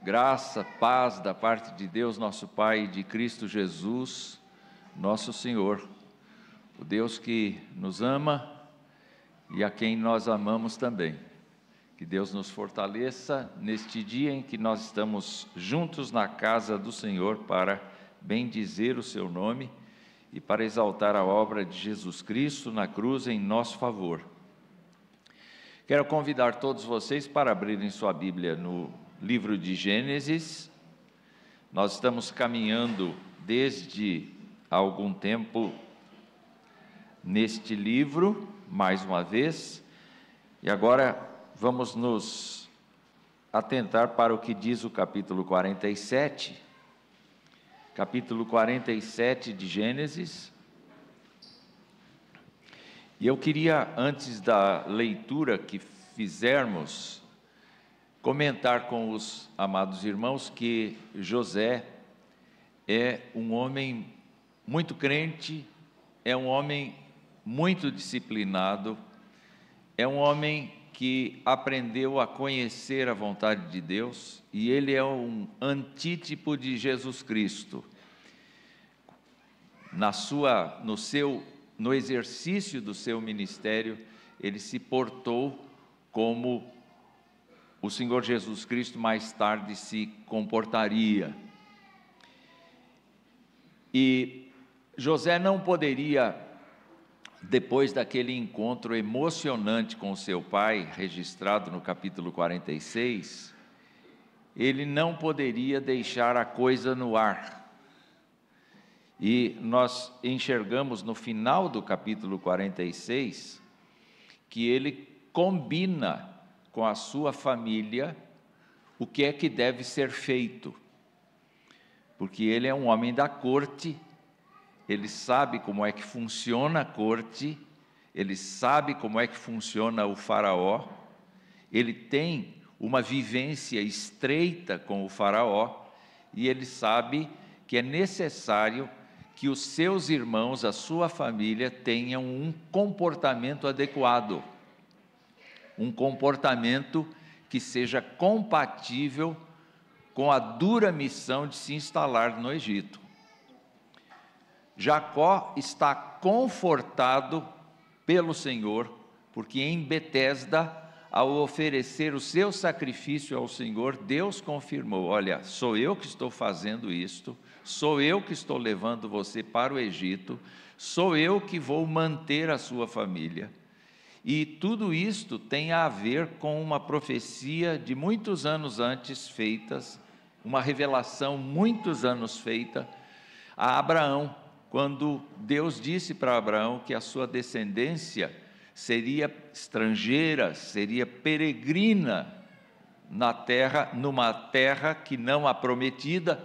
Graça, paz da parte de Deus, nosso Pai, e de Cristo Jesus, nosso Senhor, o Deus que nos ama e a quem nós amamos também. Que Deus nos fortaleça neste dia em que nós estamos juntos na casa do Senhor para bendizer o seu nome e para exaltar a obra de Jesus Cristo na cruz em nosso favor. Quero convidar todos vocês para abrirem sua Bíblia no livro de Gênesis. Nós estamos caminhando desde algum tempo neste livro, mais uma vez, e agora vamos nos atentar para o que diz o capítulo 47. Capítulo 47 de Gênesis. E eu queria, antes da leitura que fizermos, comentar com os amados irmãos que José é um homem muito crente, é um homem muito disciplinado, é um homem que aprendeu a conhecer a vontade de Deus, e ele é um antítipo de Jesus Cristo. No exercício do seu ministério, ele se portou como o Senhor Jesus Cristo mais tarde se comportaria. E José não poderia, depois daquele encontro emocionante com seu pai, registrado no capítulo 46, ele não poderia deixar a coisa no ar. E nós enxergamos no final do capítulo 46 que ele combina com a sua família o que é que deve ser feito, porque ele é um homem da corte, ele sabe como é que funciona a corte, ele sabe como é que funciona o faraó, ele tem uma vivência estreita com o faraó, e ele sabe que é necessário que os seus irmãos, a sua família, tenham um comportamento adequado, um comportamento que seja compatível com a dura missão de se instalar no Egito. Jacó está confortado pelo Senhor, porque em Betesda, ao oferecer o seu sacrifício ao Senhor, Deus confirmou: olha, sou eu que estou fazendo isto, sou eu que estou levando você para o Egito, sou eu que vou manter a sua família. E tudo isto tem a ver com uma profecia de muitos anos antes feitas, uma revelação muitos anos feita a Abraão, quando Deus disse para Abraão que a sua descendência seria estrangeira, seria peregrina na terra, numa terra que não a prometida,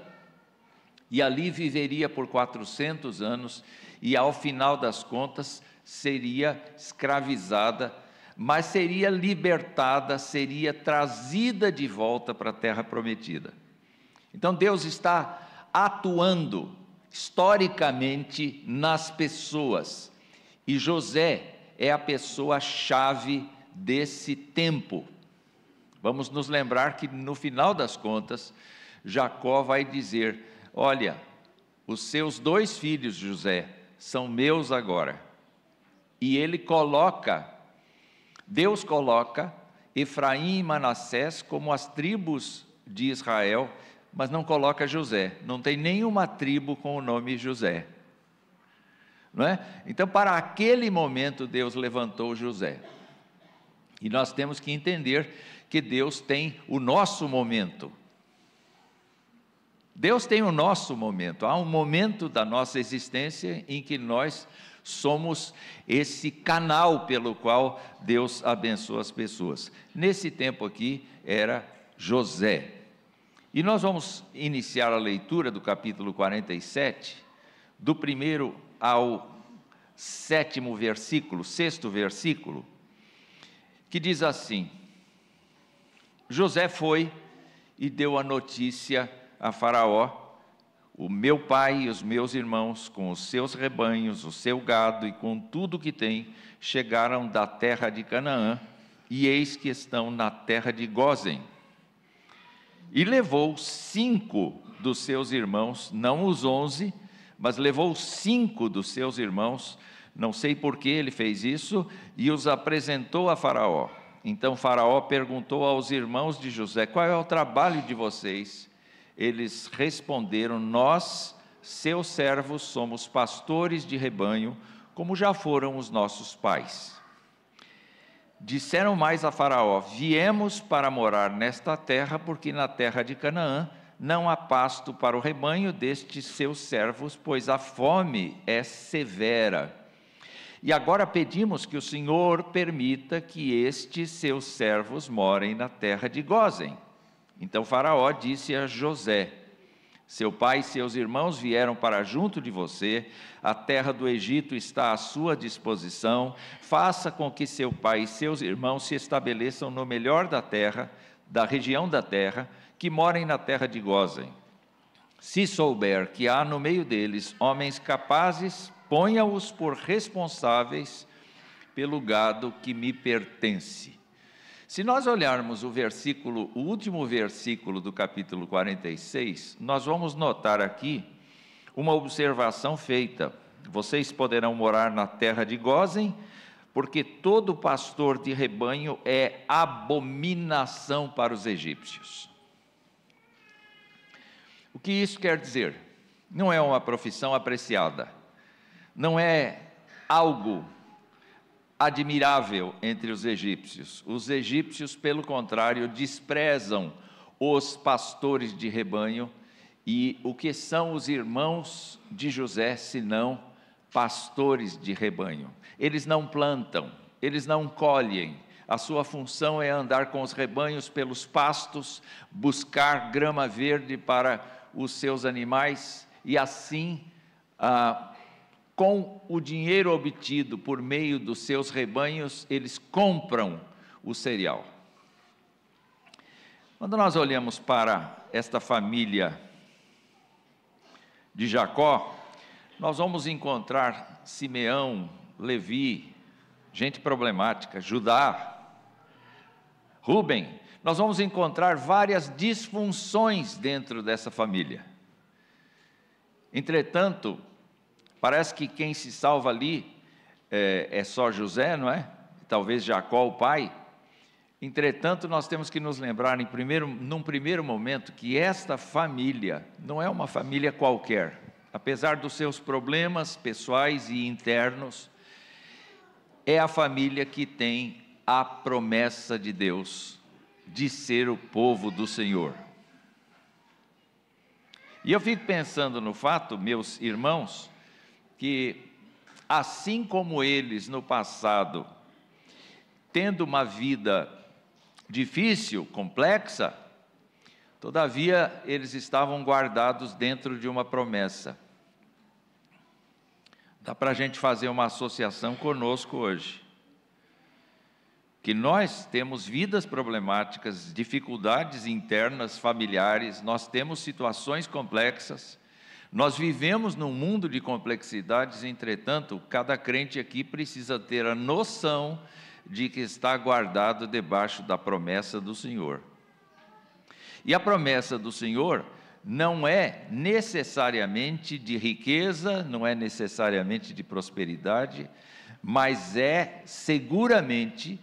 e ali viveria por 400 anos, e ao final das contas seria escravizada, mas seria libertada, seria trazida de volta para a terra prometida. Então Deus está atuando historicamente nas pessoas, e José é a pessoa-chave desse tempo. Vamos nos lembrar que no final das contas, Jacó vai dizer: olha, os seus 2 filhos, José, são meus agora. E Deus coloca Efraim e Manassés como as tribos de Israel, mas não coloca José. Não tem nenhuma tribo com o nome José, não é? Então, para aquele momento, Deus levantou José. E nós temos que entender que Deus tem o nosso momento. Deus tem o nosso momento. Há um momento da nossa existência em que nós somos esse canal pelo qual Deus abençoa as pessoas. Nesse tempo aqui era José. E nós vamos iniciar a leitura do capítulo 47, do 1º ao 7º versículo, 6º versículo, que diz assim: José foi e deu a notícia a Faraó: o meu pai e os meus irmãos, com os seus rebanhos, o seu gado e com tudo que tem, chegaram da terra de Canaã, e eis que estão na terra de Gósen. E levou 5 dos seus irmãos, não os 11, mas levou 5 dos seus irmãos, não sei por que ele fez isso, e os apresentou a Faraó. Então Faraó perguntou aos irmãos de José: qual é o trabalho de vocês? Eles responderam: nós, seus servos, somos pastores de rebanho, como já foram os nossos pais. Disseram mais a Faraó: viemos para morar nesta terra, porque na terra de Canaã não há pasto para o rebanho destes seus servos, pois a fome é severa. E agora pedimos que o Senhor permita que estes seus servos morem na terra de Gósen. Então Faraó disse a José: seu pai e seus irmãos vieram para junto de você, a terra do Egito está à sua disposição, faça com que seu pai e seus irmãos se estabeleçam no melhor da terra, da região da terra, que morem na terra de Gósen. Se souber que há no meio deles homens capazes, ponha-os por responsáveis pelo gado que me pertence. Se nós olharmos o último versículo do capítulo 46, nós vamos notar aqui uma observação feita: vocês poderão morar na terra de Gósen, porque todo pastor de rebanho é abominação para os egípcios. O que isso quer dizer? Não é uma profissão apreciada, não é algo admirável entre os egípcios. Os egípcios, pelo contrário, desprezam os pastores de rebanho. E o que são os irmãos de José, senão pastores de rebanho? Eles não plantam, eles não colhem. A sua função é andar com os rebanhos pelos pastos, buscar grama verde para os seus animais, e assim, com o dinheiro obtido por meio dos seus rebanhos, eles compram o cereal. Quando nós olhamos para esta família de Jacó, nós vamos encontrar Simeão, Levi, gente problemática, Judá, Rúben. Nós vamos encontrar várias disfunções dentro dessa família. Entretanto, parece que quem se salva ali é só José, não é? Talvez Jacó, o pai. Entretanto, nós temos que nos lembrar, num primeiro momento, que esta família não é uma família qualquer. Apesar dos seus problemas pessoais e internos, é a família que tem a promessa de Deus de ser o povo do Senhor. E eu fico pensando no fato, meus irmãos, que assim como eles no passado, tendo uma vida difícil, complexa, todavia eles estavam guardados dentro de uma promessa. Dá para a gente fazer uma associação conosco hoje, que nós temos vidas problemáticas, dificuldades internas, familiares, nós temos situações complexas, nós vivemos num mundo de complexidades. Entretanto, cada crente aqui precisa ter a noção de que está guardado debaixo da promessa do Senhor. E a promessa do Senhor não é necessariamente de riqueza, não é necessariamente de prosperidade, mas é seguramente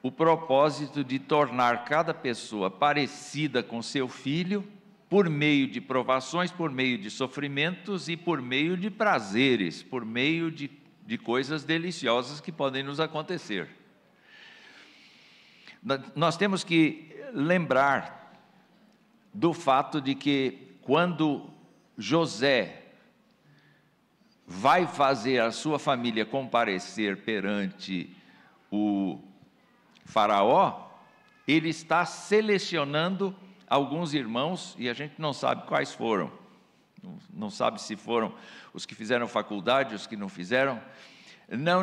o propósito de tornar cada pessoa parecida com seu filho, por meio de provações, por meio de sofrimentos e por meio de prazeres, por meio de coisas deliciosas que podem nos acontecer. Nós temos que lembrar do fato de que quando José vai fazer a sua família comparecer perante o Faraó, ele está selecionando alguns irmãos, e a gente não sabe quais foram, não sabe se foram os que fizeram faculdade, os que não fizeram,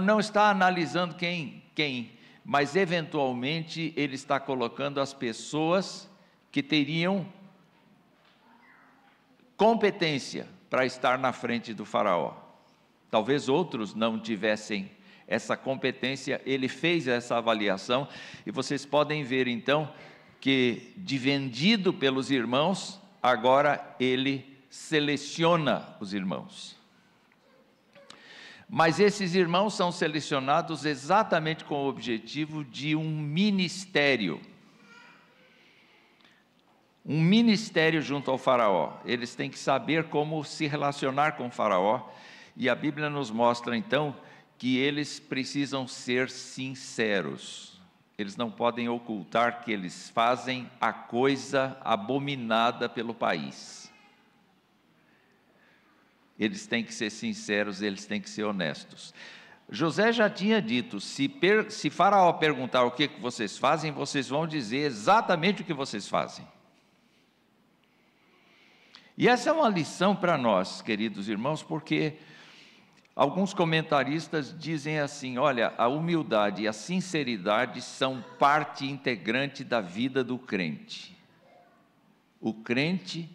não está analisando quem, mas eventualmente ele está colocando as pessoas que teriam competência para estar na frente do Faraó. Talvez outros não tivessem essa competência. Ele fez essa avaliação, e vocês podem ver então que de vendido pelos irmãos, agora ele seleciona os irmãos. Mas esses irmãos são selecionados exatamente com o objetivo de um ministério. Um ministério junto ao faraó. Eles têm que saber como se relacionar com o faraó. E a Bíblia nos mostra então que eles precisam ser sinceros. Eles não podem ocultar que eles fazem a coisa abominada pelo país. Eles têm que ser sinceros, eles têm que ser honestos. José já tinha dito, se Faraó perguntar o que vocês fazem, vocês vão dizer exatamente o que vocês fazem. E essa é uma lição para nós, queridos irmãos, porque alguns comentaristas dizem assim, olha, a humildade e a sinceridade são parte integrante da vida do crente. O crente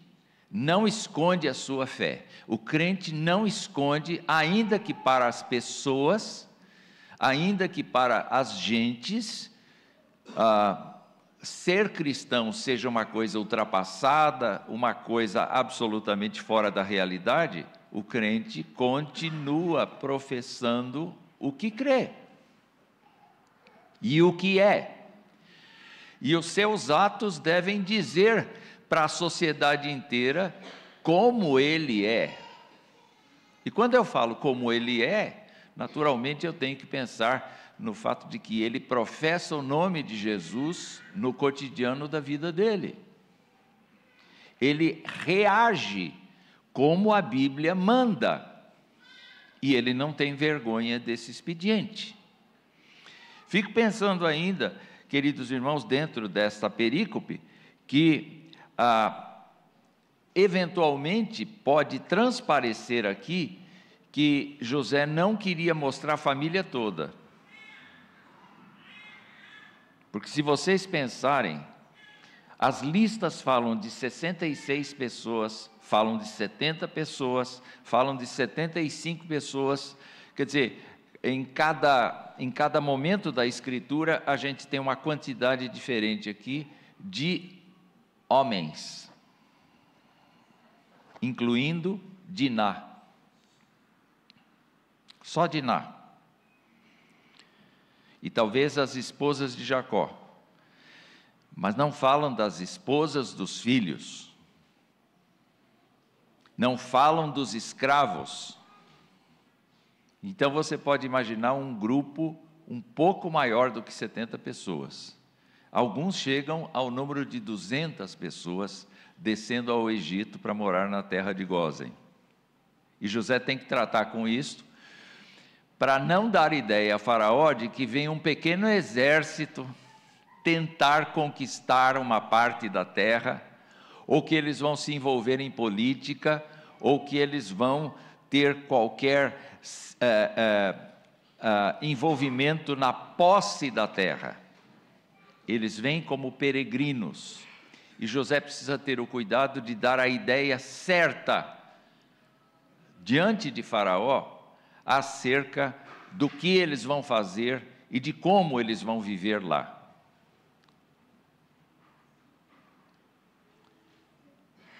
não esconde a sua fé. O crente não esconde, ainda que para as pessoas, ainda que para as gentes, ser cristão seja uma coisa ultrapassada, uma coisa absolutamente fora da realidade, o crente continua professando o que crê e o que é. E os seus atos devem dizer para a sociedade inteira como ele é. E quando eu falo como ele é, naturalmente eu tenho que pensar no fato de que ele professa o nome de Jesus no cotidiano da vida dele. Ele reage como a Bíblia manda, e ele não tem vergonha desse expediente. Fico pensando ainda, queridos irmãos, dentro desta perícope, que eventualmente pode transparecer aqui que José não queria mostrar a família toda. Porque se vocês pensarem, as listas falam de 66 pessoas, falam de 70 pessoas, falam de 75 pessoas, quer dizer, em cada momento da Escritura, a gente tem uma quantidade diferente aqui de homens, incluindo Diná, só Diná, e talvez as esposas de Jacó, mas não falam das esposas dos filhos, não falam dos escravos. Então você pode imaginar um grupo um pouco maior do que 70 pessoas. Alguns chegam ao número de 200 pessoas descendo ao Egito para morar na terra de Gósen. E José tem que tratar com isso para não dar ideia a Faraó de que vem um pequeno exército tentar conquistar uma parte da terra, ou que eles vão se envolver em política, ou que eles vão ter qualquer envolvimento na posse da terra. Eles vêm como peregrinos, e José precisa ter o cuidado de dar a ideia certa diante de Faraó acerca do que eles vão fazer e de como eles vão viver lá.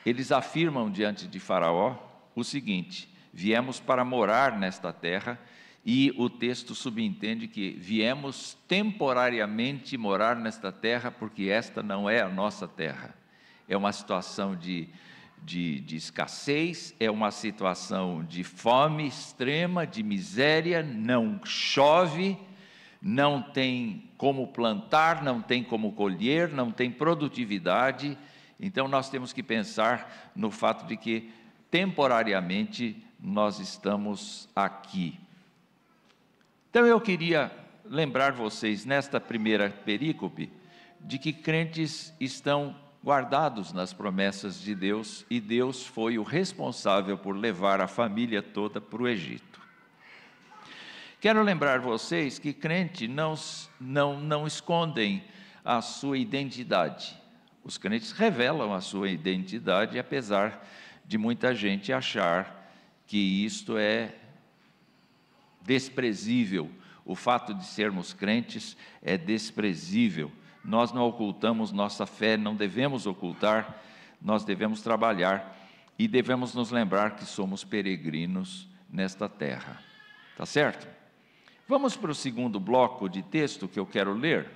Eles afirmam diante de Faraó o seguinte: viemos para morar nesta terra, e o texto subentende que viemos temporariamente morar nesta terra, porque esta não é a nossa terra. É uma situação de escassez, é uma situação de fome extrema, de miséria, não chove, não tem como plantar, não tem como colher, não tem produtividade. Então nós temos que pensar no fato de que temporariamente nós estamos aqui. Então eu queria lembrar vocês, nesta primeira perícope, de que crentes estão guardados nas promessas de Deus, e Deus foi o responsável por levar a família toda para o Egito. Quero lembrar vocês que crentes não escondem a sua identidade. Os crentes revelam a sua identidade, apesar de muita gente achar que isto é desprezível. O fato de sermos crentes é desprezível. nós não ocultamos nossa fé, não devemos ocultar, nós devemos trabalhar e devemos nos lembrar que somos peregrinos nesta terra. Tá certo? Vamos para o segundo bloco de texto que eu quero ler,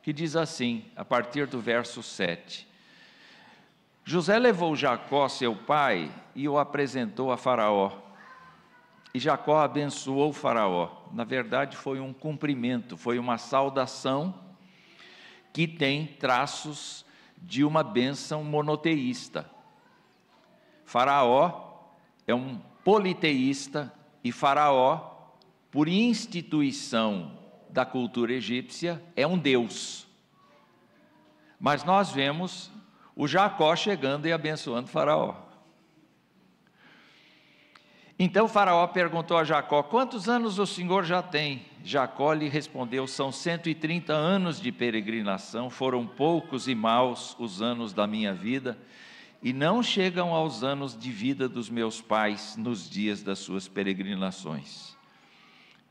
que diz assim, a partir do verso 7. José levou Jacó, seu pai, e o apresentou a Faraó. E Jacó abençoou Faraó. Na verdade, foi um cumprimento, foi uma saudação que tem traços de uma bênção monoteísta. Faraó é um politeísta e Faraó, por instituição da cultura egípcia, é um deus. Mas nós vemos o Jacó chegando e abençoando Faraó. Então Faraó perguntou a Jacó: quantos anos o senhor já tem? Jacó lhe respondeu: são 130 anos de peregrinação, foram poucos e maus os anos da minha vida, e não chegam aos anos de vida dos meus pais nos dias das suas peregrinações.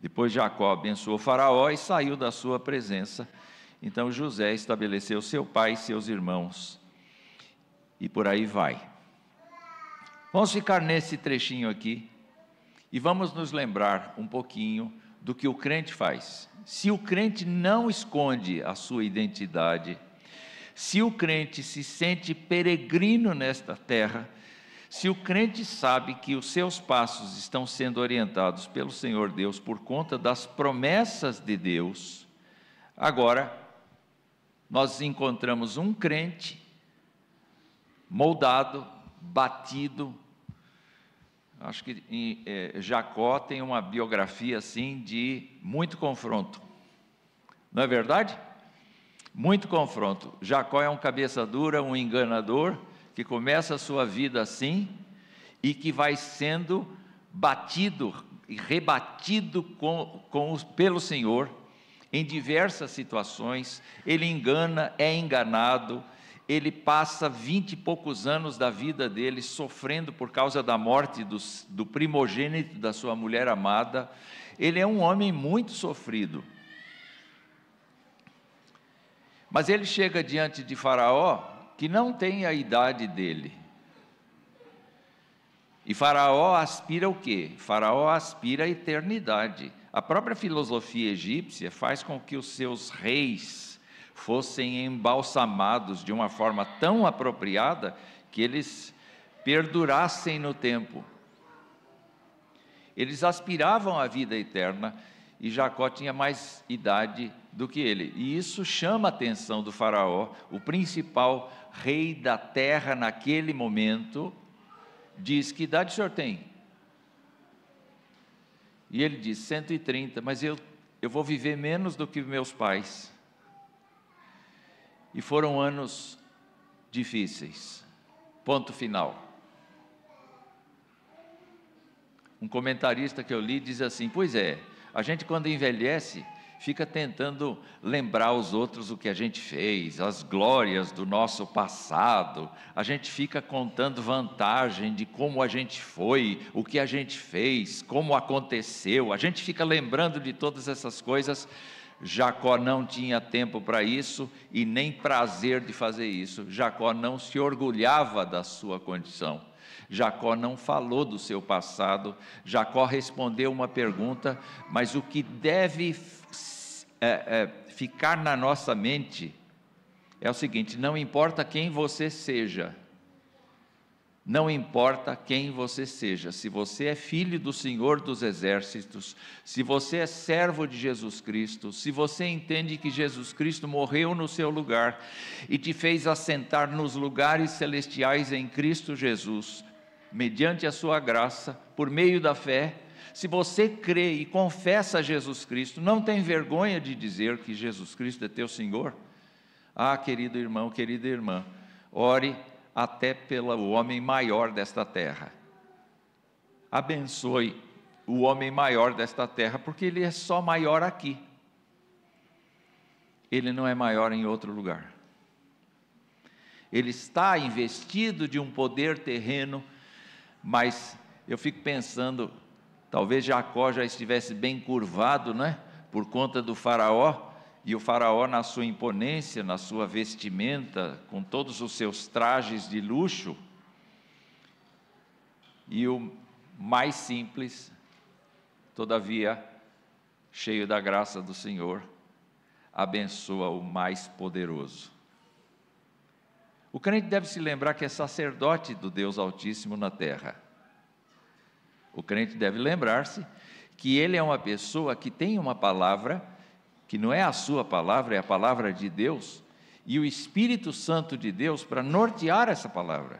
Depois Jacó abençoou Faraó e saiu da sua presença. Então José estabeleceu seu pai e seus irmãos, e por aí vai. Vamos ficar nesse trechinho aqui, e vamos nos lembrar um pouquinho do que o crente faz. Se o crente não esconde a sua identidade, se o crente se sente peregrino nesta terra, se o crente sabe que os seus passos estão sendo orientados pelo Senhor Deus por conta das promessas de Deus, agora nós encontramos um crente moldado, batido. Acho que Jacó tem uma biografia assim de muito confronto, não é verdade? Muito confronto. Jacó é um cabeça dura, um enganador, que começa a sua vida assim, e que vai sendo batido e rebatido pelo Senhor, em diversas situações. Ele engana, é enganado, ele passa 20 e poucos anos da vida dele sofrendo por causa da morte do primogênito da sua mulher amada. Ele é um homem muito sofrido. Mas ele chega diante de Faraó, que não tem a idade dele. E Faraó aspira o quê? Faraó aspira a eternidade. A própria filosofia egípcia faz com que os seus reis fossem embalsamados de uma forma tão apropriada que eles perdurassem no tempo. Eles aspiravam à vida eterna e Jacó tinha mais idade do que ele. E isso chama a atenção do Faraó, o principal rei da terra naquele momento. Diz: que idade o senhor tem? E ele diz: 130, mas eu vou viver menos do que meus pais. E foram anos difíceis. Ponto final. Um comentarista que eu li diz assim: pois é, a gente quando envelhece fica tentando lembrar aos outros o que a gente fez, as glórias do nosso passado, a gente fica contando vantagem de como a gente foi, o que a gente fez, como aconteceu, a gente fica lembrando de todas essas coisas. Jacó não tinha tempo para isso e nem prazer de fazer isso. Jacó não se orgulhava da sua condição. Jacó não falou do seu passado. Jacó respondeu uma pergunta, mas o que deve ficar na nossa mente é o seguinte: não importa quem você seja, não importa quem você seja, se você é filho do Senhor dos Exércitos, se você é servo de Jesus Cristo, se você entende que Jesus Cristo morreu no seu lugar e te fez assentar nos lugares celestiais em Cristo Jesus, mediante a sua graça, por meio da fé, se você crê e confessa Jesus Cristo, não tem vergonha de dizer que Jesus Cristo é teu Senhor? Ah, querido irmão, querida irmã, ore até pelo homem maior desta terra. Abençoe o homem maior desta terra, porque ele é só maior aqui. Ele não é maior em outro lugar. Ele está investido de um poder terreno, mas eu fico pensando, talvez Jacó já estivesse bem curvado, né? Por conta do Faraó, e o faraó, na sua imponência, na sua vestimenta, com todos os seus trajes de luxo, e o mais simples, todavia, cheio da graça do Senhor, abençoa o mais poderoso. O crente deve se lembrar que é sacerdote do Deus Altíssimo na terra. O crente deve lembrar-se que ele é uma pessoa que tem uma palavra, que não é a sua palavra, é a palavra de Deus, e o Espírito Santo de Deus para nortear essa palavra.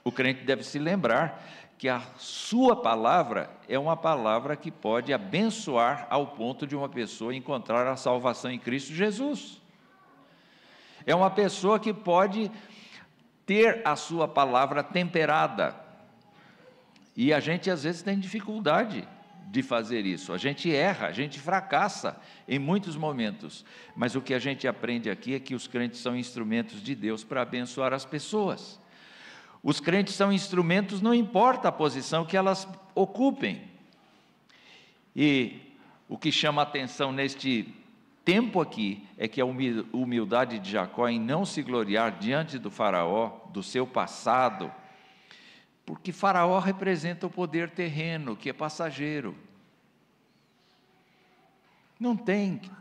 O crente deve se lembrar que a sua palavra é uma palavra que pode abençoar ao ponto de uma pessoa encontrar a salvação em Cristo Jesus. É uma pessoa que pode ter a sua palavra temperada. E a gente às vezes tem dificuldade de fazer isso. A gente erra, a gente fracassa em muitos momentos. Mas o que a gente aprende aqui é que os crentes são instrumentos de Deus para abençoar as pessoas. Os crentes são instrumentos, não importa a posição que elas ocupem. E o que chama a atenção neste tempo aqui é que a humildade de Jacó em não se gloriar diante do faraó, do seu passado, porque faraó representa o poder terreno, que é passageiro.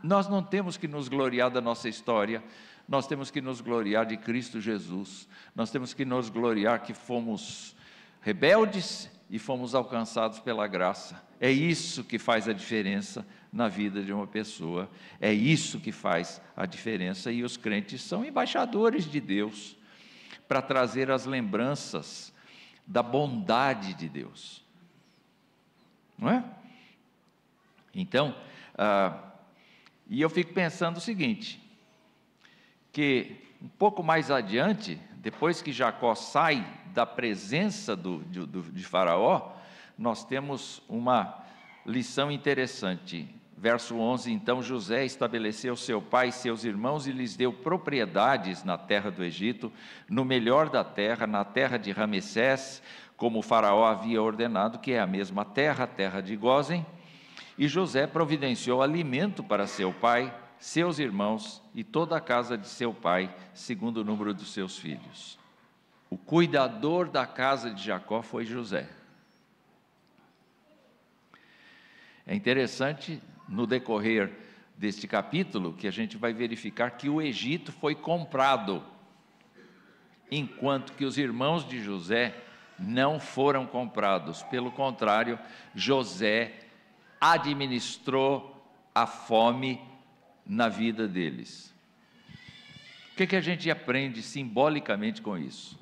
Nós não temos que nos gloriar da nossa história, nós temos que nos gloriar de Cristo Jesus, nós temos que nos gloriar que fomos rebeldes e fomos alcançados pela graça. É isso que faz a diferença na vida de uma pessoa, é isso que faz a diferença, e os crentes são embaixadores de Deus, para trazer as lembranças da bondade de Deus, não é? Então, e eu fico pensando o seguinte, que um pouco mais adiante, depois que Jacó sai da presença de Faraó, nós temos uma lição interessante. Verso 11, então José estabeleceu seu pai e seus irmãos e lhes deu propriedades na terra do Egito, no melhor da terra, na terra de Ramessés, como o faraó havia ordenado, que é a mesma terra, a terra de Gósen. E José providenciou alimento para seu pai, seus irmãos e toda a casa de seu pai, segundo o número dos seus filhos. O cuidador da casa de Jacó foi José. É interessante, no decorrer deste capítulo, que a gente vai verificar que o Egito foi comprado, enquanto que os irmãos de José não foram comprados. Pelo contrário, José administrou a fome na vida deles. O que a gente aprende simbolicamente com isso?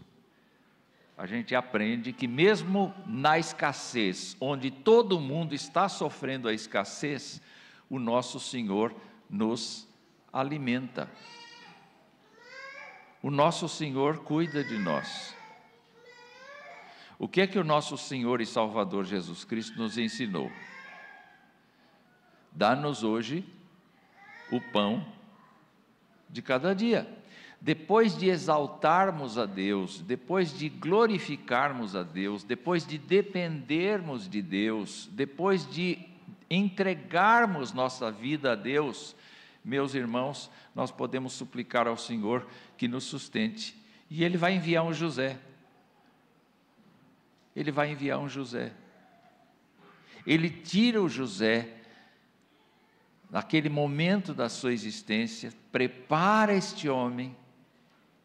A gente aprende que mesmo na escassez, onde todo mundo está sofrendo a escassez, o nosso Senhor nos alimenta. O nosso Senhor cuida de nós. O que é que o nosso Senhor e Salvador Jesus Cristo nos ensinou? Dá-nos hoje o pão de cada dia. Depois de exaltarmos a Deus, depois de glorificarmos a Deus, depois de dependermos de Deus, depois de entregarmos nossa vida a Deus, meus irmãos, nós podemos suplicar ao Senhor que nos sustente. E Ele vai enviar um José. Ele vai enviar um José. Ele tira o José naquele momento da sua existência, prepara este homem,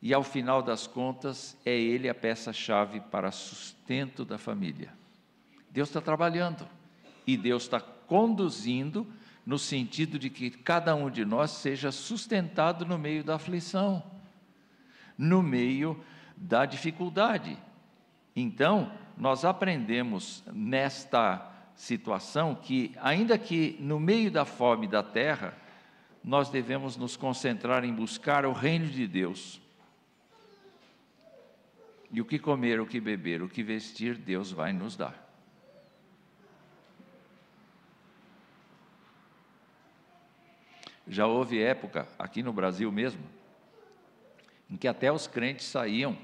e ao final das contas, é ele a peça-chave para sustento da família. Deus está trabalhando, e Deus está conduzindo, no sentido de que cada um de nós seja sustentado no meio da aflição, no meio da dificuldade. Então, nós aprendemos nesta situação que, ainda que no meio da fome da terra, nós devemos nos concentrar em buscar o reino de Deus. E o que comer, o que beber, o que vestir, Deus vai nos dar. Já houve época, aqui no Brasil mesmo, em que até os crentes saíam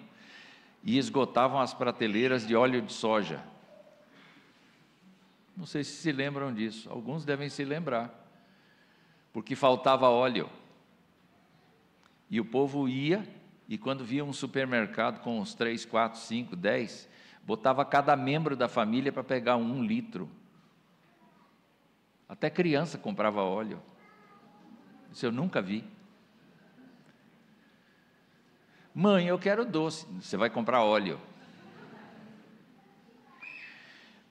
e esgotavam as prateleiras de óleo de soja. Não sei se lembram disso, alguns devem se lembrar. porque faltava óleo. E o povo ia, e quando via um supermercado com uns 3, 4, 5, 10, botava cada membro da família para pegar 1 litro. Até criança comprava óleo. Isso eu nunca vi. Mãe, eu quero doce. Você vai comprar óleo.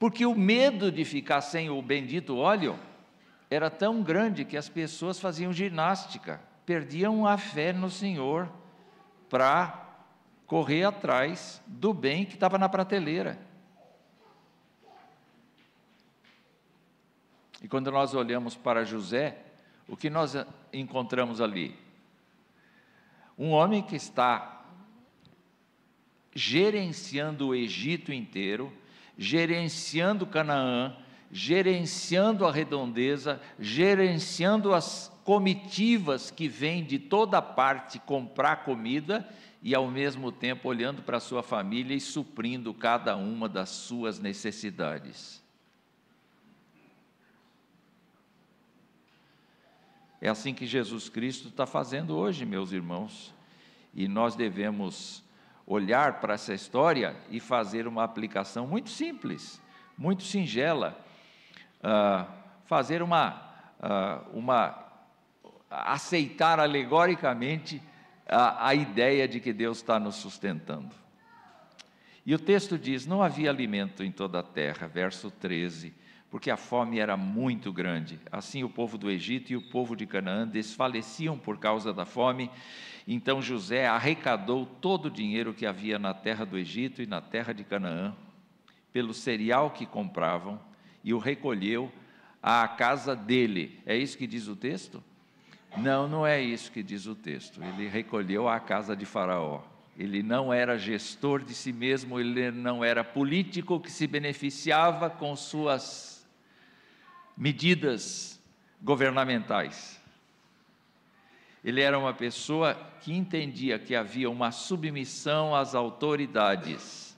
Porque o medo de ficar sem o bendito óleo era tão grande que as pessoas faziam ginástica, perdiam a fé no Senhor para correr atrás do bem que estava na prateleira. E quando nós olhamos para José, o que nós encontramos ali? Um homem que está gerenciando o Egito inteiro, gerenciando Canaã, gerenciando a redondeza, gerenciando as comitivas que vêm de toda parte comprar comida e ao mesmo tempo olhando para a sua família e suprindo cada uma das suas necessidades. É assim que Jesus Cristo está fazendo hoje, meus irmãos, e nós devemos olhar para essa história e fazer uma aplicação muito simples, muito singela, aceitar alegoricamente a ideia de que Deus está nos sustentando. E o texto diz: não havia alimento em toda a terra, verso 13, porque a fome era muito grande. Assim o povo do Egito e o povo de Canaã desfaleciam por causa da fome. Então José arrecadou todo o dinheiro que havia na terra do Egito e na terra de Canaã, pelo cereal que compravam, e o recolheu à casa dele. É isso que diz o texto? Não, não é isso que diz o texto. Ele recolheu à casa de Faraó. Ele não era gestor de si mesmo, ele não era político que se beneficiava com suas medidas governamentais. Ele era uma pessoa que entendia que havia uma submissão às autoridades.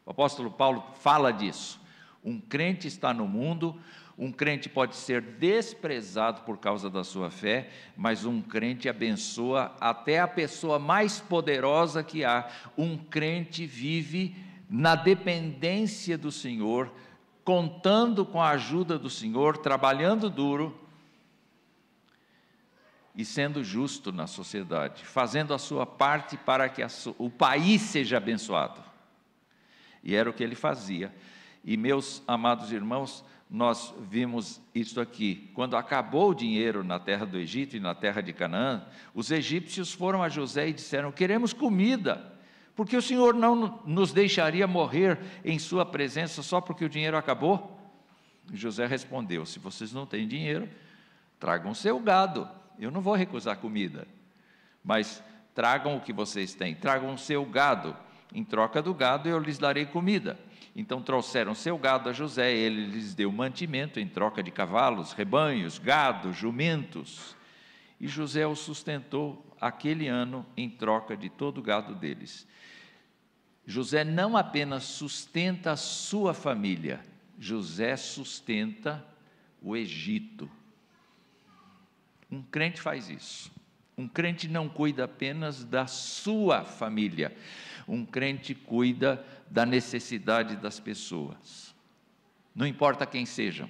O apóstolo Paulo fala disso. Um crente está no mundo, um crente pode ser desprezado por causa da sua fé, mas um crente abençoa até a pessoa mais poderosa que há. Um crente vive na dependência do Senhor, contando com a ajuda do Senhor, trabalhando duro e sendo justo na sociedade, fazendo a sua parte para que o país seja abençoado. E era o que ele fazia. E, meus amados irmãos, nós vimos isso aqui. Quando acabou o dinheiro na terra do Egito e na terra de Canaã, os egípcios foram a José e disseram: queremos comida, porque o Senhor não nos deixaria morrer em sua presença só porque o dinheiro acabou? E José respondeu: se vocês não têm dinheiro, tragam seu gado, eu não vou recusar comida, mas tragam o que vocês têm, tragam o seu gado, em troca do gado eu lhes darei comida. Então trouxeram seu gado a José, ele lhes deu mantimento em troca de cavalos, rebanhos, gado, jumentos, e José os sustentou aquele ano em troca de todo o gado deles. José não apenas sustenta a sua família, José sustenta o Egito. Um crente faz isso. Um crente não cuida apenas da sua família, um crente cuida da necessidade das pessoas. Não importa quem sejam,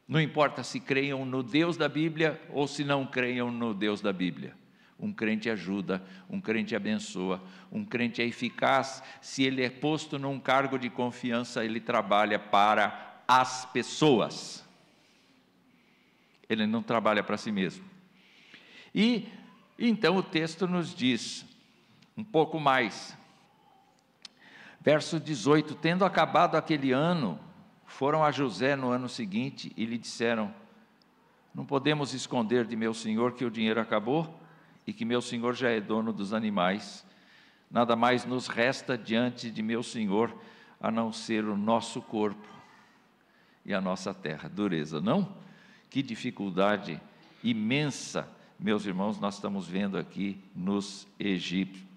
não importa se creiam no Deus da Bíblia ou se não creiam no Deus da Bíblia. Um crente ajuda, um crente abençoa, um crente é eficaz. Se ele é posto num cargo de confiança, ele trabalha para as pessoas. Ele não trabalha para si mesmo. E então o texto nos diz um pouco mais. Verso 18: tendo acabado aquele ano, foram a José no ano seguinte e lhe disseram: não podemos esconder de meu senhor que o dinheiro acabou e que meu senhor já é dono dos animais. Nada mais nos resta diante de meu senhor a não ser o nosso corpo e a nossa terra. Dureza, não? Que dificuldade imensa, meus irmãos, nós estamos vendo aqui nos egípcios.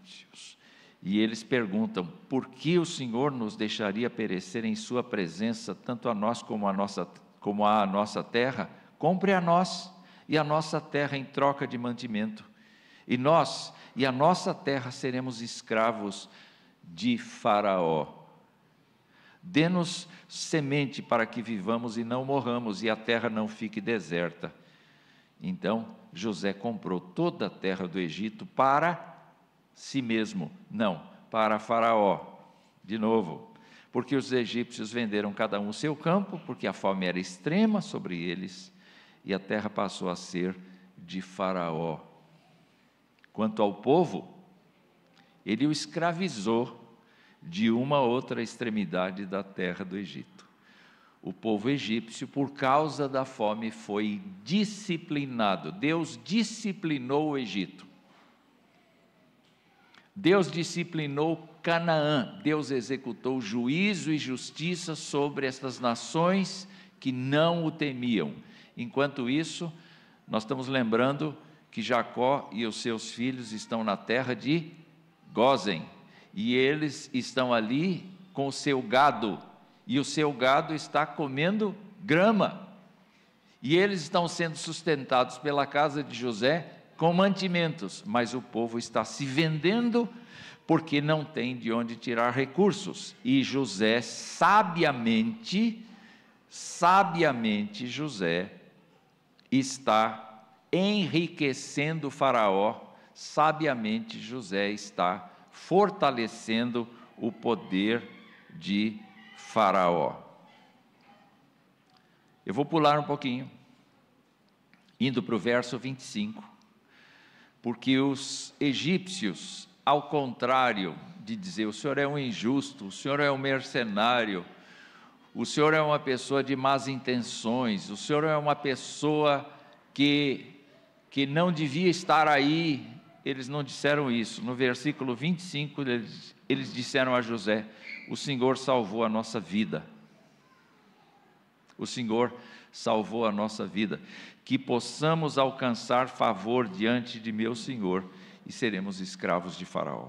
E eles perguntam: por que o Senhor nos deixaria perecer em sua presença, tanto a nós como a nossa terra? Compre a nós e a nossa terra em troca de mantimento. E nós e a nossa terra seremos escravos de Faraó. Dê-nos semente para que vivamos e não morramos, e a terra não fique deserta. Então José comprou toda a terra do Egito para si mesmo, não, para Faraó. De novo, porque os egípcios venderam cada um o seu campo, porque a fome era extrema sobre eles, e a terra passou a ser de Faraó. Quanto ao povo, ele o escravizou de uma outra extremidade da terra do Egito. O povo egípcio, por causa da fome, foi disciplinado. Deus disciplinou o Egito. Deus disciplinou Canaã. Deus executou juízo e justiça sobre essas nações que não o temiam. Enquanto isso, nós estamos lembrando que Jacó e os seus filhos estão na terra de Gósen, e eles estão ali com o seu gado, e o seu gado está comendo grama, e eles estão sendo sustentados pela casa de José com mantimentos, mas o povo está se vendendo porque não tem de onde tirar recursos, e José sabiamente José está enriquecendo Faraó, sabiamente José está fortalecendo o poder de Faraó. Eu vou pular um pouquinho, indo para o verso 25, porque os egípcios, ao contrário de dizer, o senhor é um injusto, o senhor é um mercenário, o senhor é uma pessoa de más intenções, o senhor é uma pessoa que não devia estar aí, eles não disseram isso. No versículo 25, eles disseram a José, o Senhor salvou a nossa vida. O Senhor salvou a nossa vida, que possamos alcançar favor diante de meu Senhor e seremos escravos de Faraó.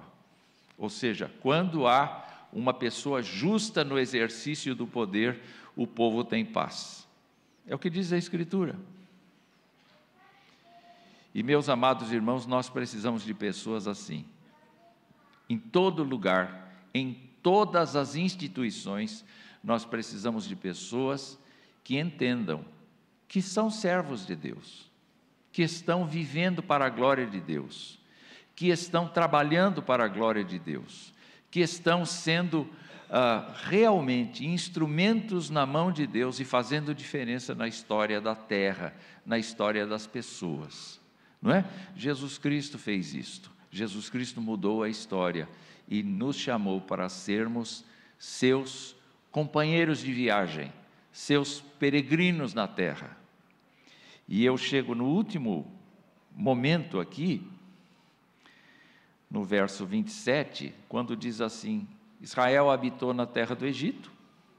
Ou seja, quando há uma pessoa justa no exercício do poder, o povo tem paz. É o que diz a Escritura. E meus amados irmãos, nós precisamos de pessoas assim. Em todo lugar, em todas as instituições, nós precisamos de pessoas que entendam que são servos de Deus, que estão vivendo para a glória de Deus, que estão trabalhando para a glória de Deus, que estão sendo realmente instrumentos na mão de Deus e fazendo diferença na história da terra, na história das pessoas. Não é? Jesus Cristo fez isto. Jesus Cristo mudou a história e nos chamou para sermos seus companheiros de viagem, seus peregrinos na terra. E eu chego no último momento aqui, no verso 27, quando diz assim: Israel habitou na terra do Egito,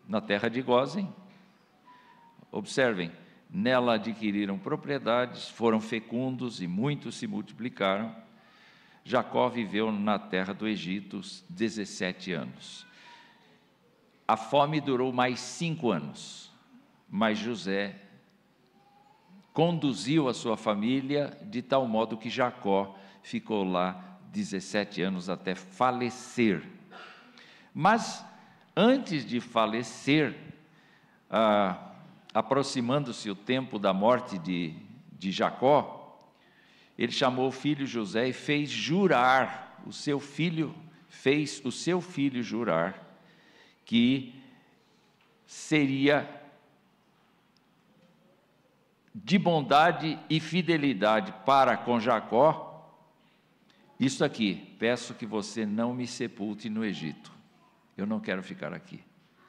na terra de Gósen. Observem, nela adquiriram propriedades, foram fecundos e muitos se multiplicaram. Jacó viveu na terra do Egito 17 anos. A fome durou mais 5 anos, mas José conduziu a sua família de tal modo que Jacó ficou lá 17 anos até falecer. Mas antes de falecer, aproximando-se o tempo da morte de Jacó, ele chamou o filho José e fez o seu filho jurar que seria de bondade e fidelidade para com Jacó. Isso aqui, peço que você não me sepulte no Egito, eu não quero ficar aqui,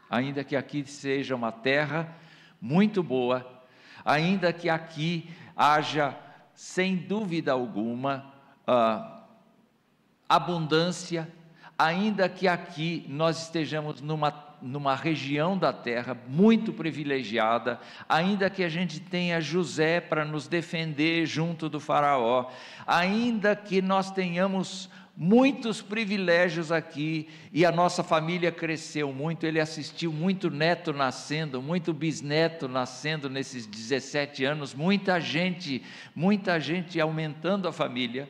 ainda que aqui seja uma terra muito boa, ainda que aqui haja, sem dúvida alguma, abundância, ainda que aqui nós estejamos numa região da terra muito privilegiada, ainda que a gente tenha José para nos defender junto do faraó, ainda que nós tenhamos muitos privilégios aqui, e a nossa família cresceu muito, ele assistiu muito neto nascendo, muito bisneto nascendo nesses 17 anos, muita gente aumentando a família.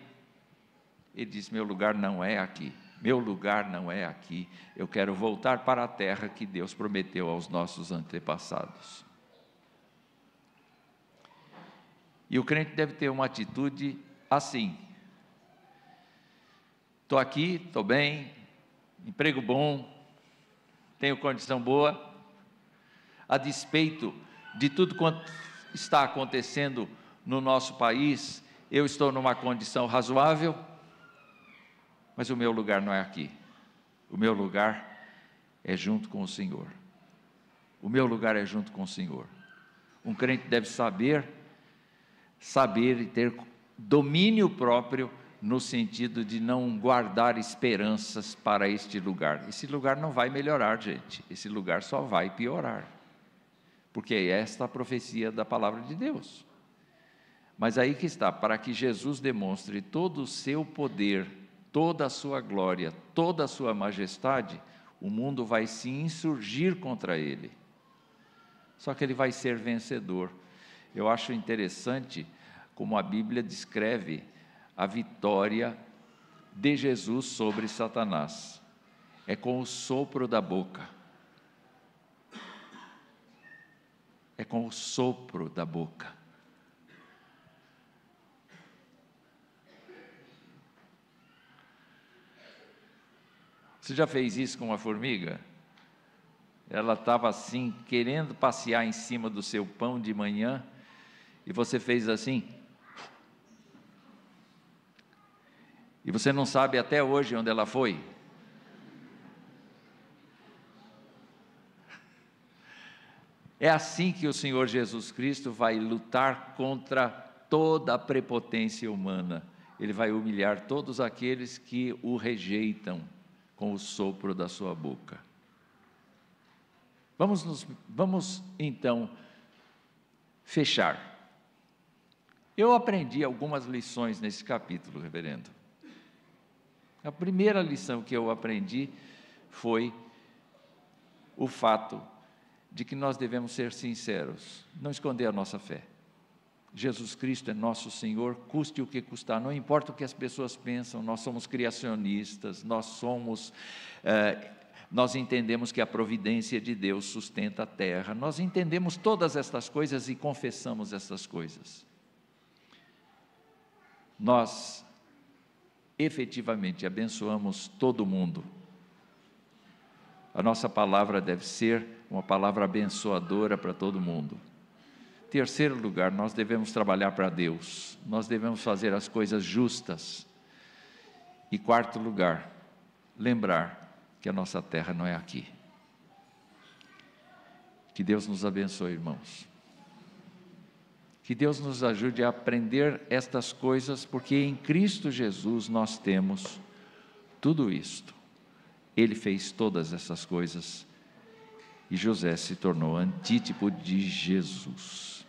Ele disse: meu lugar não é aqui, meu lugar não é aqui, eu quero voltar para a terra que Deus prometeu aos nossos antepassados. E o crente deve ter uma atitude assim: estou aqui, estou bem, emprego bom, tenho condição boa, a despeito de tudo quanto está acontecendo no nosso país, eu estou numa condição razoável, mas o meu lugar não é aqui, o meu lugar é junto com o Senhor, o meu lugar é junto com o Senhor. Um crente deve saber e ter domínio próprio, no sentido de não guardar esperanças para este lugar. Esse lugar não vai melhorar, gente, esse lugar só vai piorar, porque é esta a profecia da palavra de Deus. Mas aí que está, para que Jesus demonstre todo o seu poder, toda a sua glória, toda a sua majestade, o mundo vai se insurgir contra ele, só que ele vai ser vencedor. Eu acho interessante como a Bíblia descreve a vitória de Jesus sobre Satanás. É com o sopro da boca. É com o sopro da boca. Você já fez isso com uma formiga? Ela estava assim, querendo passear em cima do seu pão de manhã, e você fez assim, e você não sabe até hoje onde ela foi. É assim que o Senhor Jesus Cristo vai lutar contra toda a prepotência humana. Ele vai humilhar todos aqueles que o rejeitam com o sopro da sua boca. Vamos então fechar. Eu aprendi algumas lições nesse capítulo, reverendo. A primeira lição que eu aprendi foi o fato de que nós devemos ser sinceros, não esconder a nossa fé. Jesus Cristo é nosso Senhor, custe o que custar, não importa o que as pessoas pensam, nós somos criacionistas, nós entendemos que a providência de Deus sustenta a terra, nós entendemos todas estas coisas e confessamos essas coisas. Nós efetivamente abençoamos todo mundo. A nossa palavra deve ser uma palavra abençoadora para todo mundo. Terceiro lugar, nós devemos trabalhar para Deus, nós devemos fazer as coisas justas. E quarto lugar, lembrar que a nossa terra não é aqui. Que Deus nos abençoe, irmãos. Que Deus nos ajude a aprender estas coisas, porque em Cristo Jesus nós temos tudo isto. Ele fez todas essas coisas, e José se tornou antítipo de Jesus.